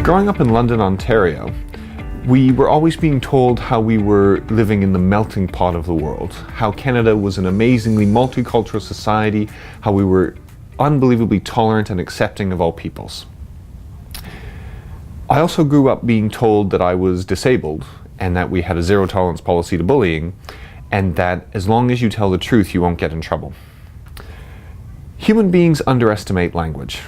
Growing up in London, Ontario, we were always being told how we were living in the melting pot of the world, how Canada was an amazingly multicultural society, how we were unbelievably tolerant and accepting of all peoples. I also grew up being told that I was disabled and that we had a zero tolerance policy to bullying, and that as long as you tell the truth, you won't get in trouble. Human beings underestimate language.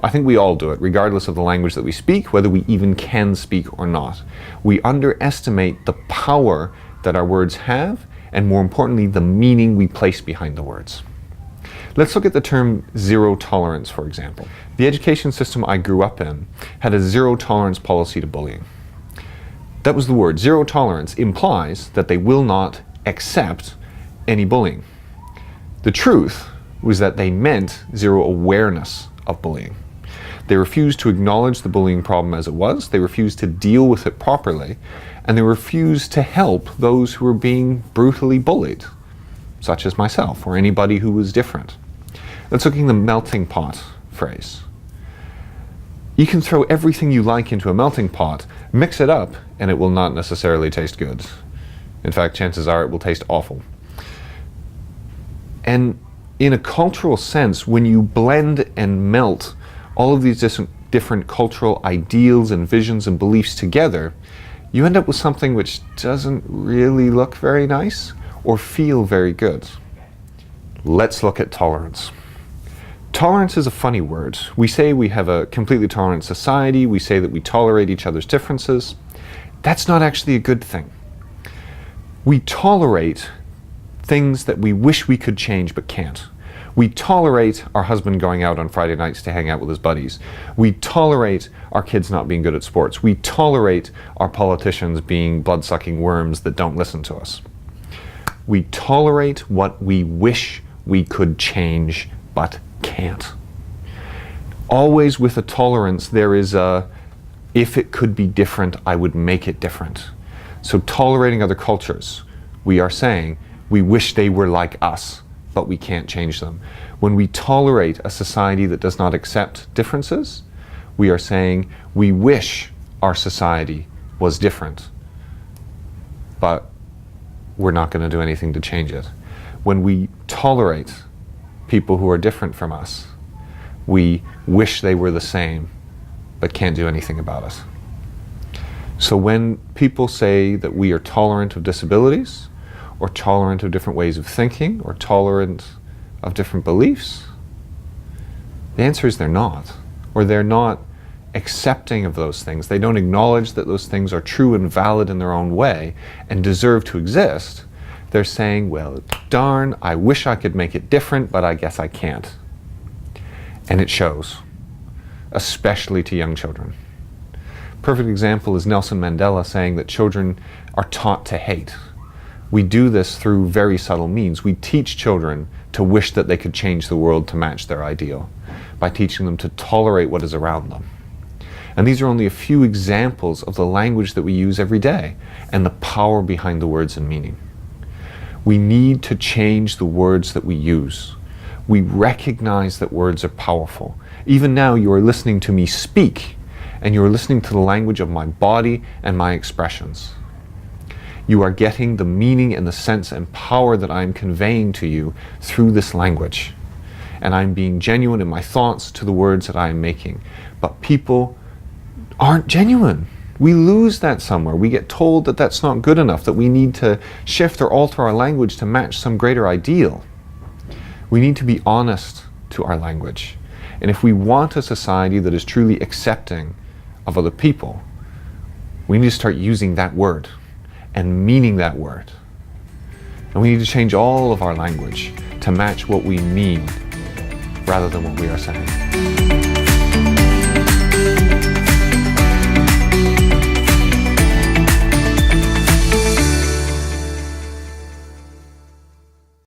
I think we all do it, regardless of the language that we speak, whether we even can speak or not. We underestimate the power that our words have, and more importantly, the meaning we place behind the words. Let's look at the term zero tolerance, for example. The education system I grew up in had a zero tolerance policy to bullying. That was the word. Zero tolerance implies that they will not accept any bullying. The truth was that they meant zero awareness of bullying. They refused to acknowledge the bullying problem as it was, they refused to deal with it properly, and they refused to help those who were being brutally bullied, such as myself or anybody who was different. Let's look at the melting pot phrase. You can throw everything you like into a melting pot, mix it up, and it will not necessarily taste good. In fact, chances are it will taste awful. And in a cultural sense, when you blend and melt all of these different cultural ideals and visions and beliefs together, you end up with something which doesn't really look very nice or feel very good. Let's look at tolerance. Tolerance is a funny word. We say we have a completely tolerant society, we say that we tolerate each other's differences. That's not actually a good thing. We tolerate things that we wish we could change but can't. We tolerate our husband going out on Friday nights to hang out with his buddies. We tolerate our kids not being good at sports. We tolerate our politicians being blood-sucking worms that don't listen to us. We tolerate what we wish we could change but can't. Always with a tolerance, there is a, if it could be different, I would make it different. So tolerating other cultures, we are saying, we wish they were like us, but we can't change them. When we tolerate a society that does not accept differences, we are saying we wish our society was different, but we're not going to do anything to change it. When we tolerate people who are different from us, we wish they were the same, but can't do anything about it. So when people say that we are tolerant of disabilities, or tolerant of different ways of thinking, or tolerant of different beliefs? The answer is they're not. Or they're not accepting of those things. They don't acknowledge that those things are true and valid in their own way and deserve to exist. They're saying, well, darn, I wish I could make it different, but I guess I can't. And it shows, especially to young children. Perfect example is Nelson Mandela saying that children are taught to hate. We do this through very subtle means. We teach children to wish that they could change the world to match their ideal by teaching them to tolerate what is around them. And these are only a few examples of the language that we use every day and the power behind the words and meaning. We need to change the words that we use. We recognize that words are powerful. Even now you are listening to me speak, and you are listening to the language of my body and my expressions. You are getting the meaning and the sense and power that I'm conveying to you through this language. And I'm being genuine in my thoughts to the words that I am making. But people aren't genuine. We lose that somewhere. We get told that that's not good enough, that we need to shift or alter our language to match some greater ideal. We need to be honest to our language. And if we want a society that is truly accepting of other people, we need to start using that word and meaning that word. And we need to change all of our language to match what we mean rather than what we are saying.